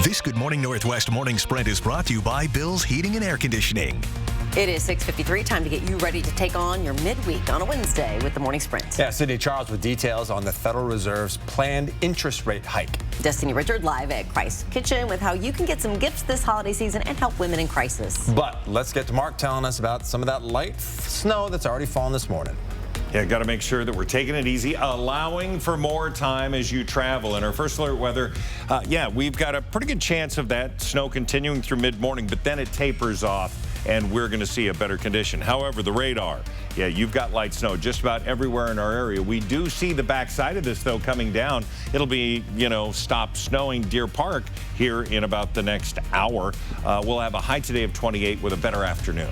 This Good Morning Northwest morning sprint is brought to you by Bill's Heating and Air Conditioning. It is 6:53, time to get you ready to take on your midweek on a Wednesday with the morning sprint. Yeah, Sydney Charles with details on the Federal Reserve's planned interest rate hike. Destiny Richard live at Christ Kitchen with how you can get some gifts this holiday season and help women in crisis. But let's get to Mark telling us about some of that light snow that's already fallen this morning. Yeah, got to make sure that we're taking it easy, allowing for more time as you travel. In our first alert weather, we've got a pretty good chance of that snow continuing through mid-morning, but then it tapers off and we're going to see a better condition. However, the radar, you've got light snow just about everywhere in our area. We do see the backside of this, though, coming down. It'll be, stop snowing Deer Park here in about the next hour. We'll have a high today of 28 with a better afternoon.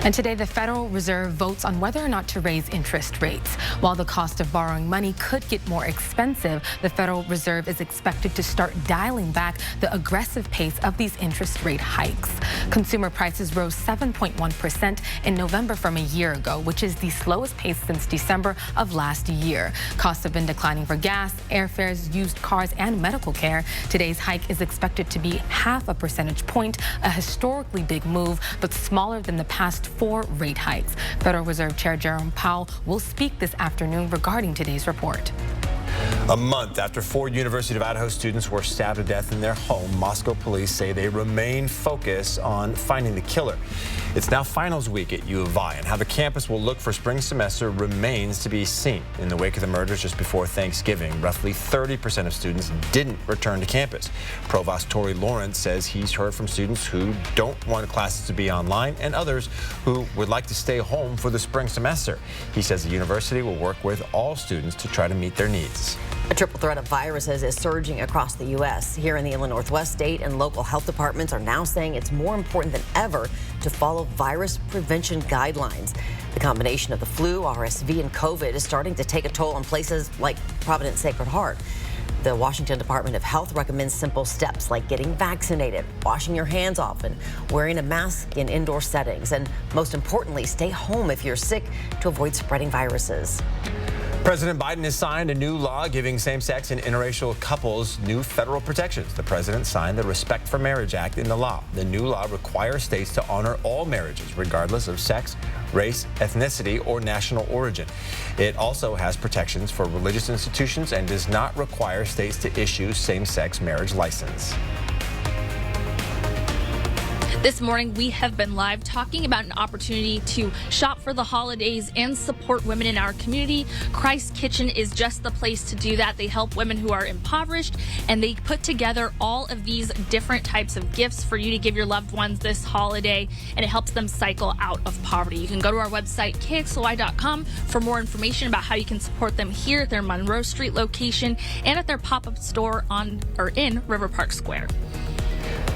And today, the Federal Reserve votes on whether or not to raise interest rates. While the cost of borrowing money could get more expensive, the Federal Reserve is expected to start dialing back the aggressive pace of these interest rate hikes. Consumer prices rose 7.1% in November from a year ago, which is the slowest pace since December of last year. Costs have been declining for gas, airfares, used cars, and medical care. Today's hike is expected to be half a percentage point, a historically big move, but smaller than the past 4 rate hikes. Federal Reserve Chair Jerome Powell will speak this afternoon regarding today's report. A month after 4 University of Idaho students were stabbed to death in their home, Moscow police say they remain focused on finding the killer. It's now finals week at U of I, and how the campus will look for spring semester remains to be seen. In the wake of the murders just before Thanksgiving, roughly 30% of students didn't return to campus. Provost Tory Lawrence says he's heard from students who don't want classes to be online and others who would like to stay home for the spring semester. He says the university will work with all students to try to meet their needs. A triple threat of viruses is surging across the U.S. Here in the inland Northwest, state and local health departments are now saying it's more important than ever to follow virus prevention guidelines. The combination of the flu, RSV, and COVID is starting to take a toll on places like Providence Sacred Heart. The Washington Department of Health recommends simple steps like getting vaccinated, washing your hands often, wearing a mask in indoor settings, and most importantly, stay home if you're sick to avoid spreading viruses. President Biden has signed a new law giving same-sex and interracial couples new federal protections. The president signed the Respect for Marriage Act into law. The new law requires states to honor all marriages, regardless of sex, race, ethnicity, or national origin. It also has protections for religious institutions and does not require states to issue same-sex marriage license. This morning, we have been live talking about an opportunity to shop for the holidays and support women in our community. Christ Kitchen is just the place to do that. They help women who are impoverished, and they put together all of these different types of gifts for you to give your loved ones this holiday, and it helps them cycle out of poverty. You can go to our website, kxly.com, for more information about how you can support them here at their Monroe Street location and at their pop-up store in River Park Square.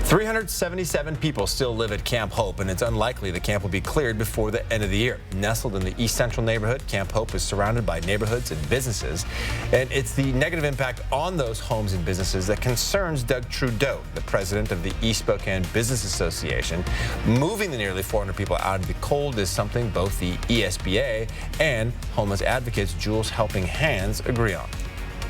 377 people still live at Camp Hope, and it's unlikely the camp will be cleared before the end of the year. Nestled in the East Central neighborhood, Camp Hope is surrounded by neighborhoods and businesses, and it's the negative impact on those homes and businesses that concerns Doug Trudeau, the president of the East Spokane Business Association. Moving the nearly 400 people out of the cold is something both the ESBA and homeless advocates Jules Helping Hands agree on.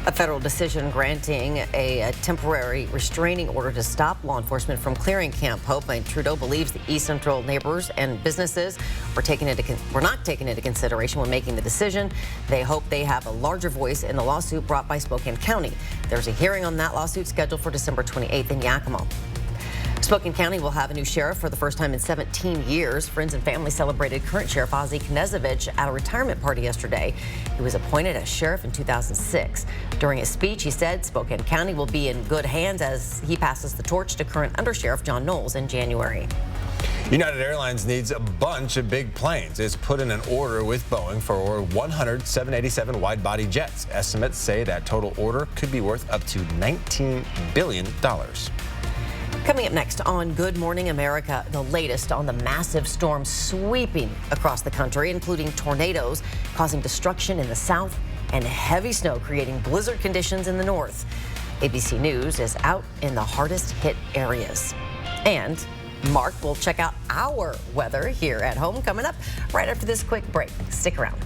A federal decision granting a temporary restraining order to stop law enforcement from clearing Camp Hope. And Trudeau believes the East Central neighbors and businesses were not taken into consideration when making the decision. They hope they have a larger voice in the lawsuit brought by Spokane County. There's a hearing on that lawsuit scheduled for December 28th in Yakima. Spokane County will have a new sheriff for the first time in 17 years. Friends and family celebrated current Sheriff Ozzie Knezevich at a retirement party yesterday. He was appointed as sheriff in 2006. During his speech, he said Spokane County will be in good hands as he passes the torch to current Undersheriff John Knowles in January. United Airlines needs a bunch of big planes. It's put in an order with Boeing for over 100 787 wide-body jets. Estimates say that total order could be worth up to $19 billion. Coming up next on Good Morning America, the latest on the massive storm sweeping across the country, including tornadoes causing destruction in the south and heavy snow creating blizzard conditions in the north. ABC News is out in the hardest hit areas. And Mark will check out our weather here at home coming up right after this quick break. Stick around.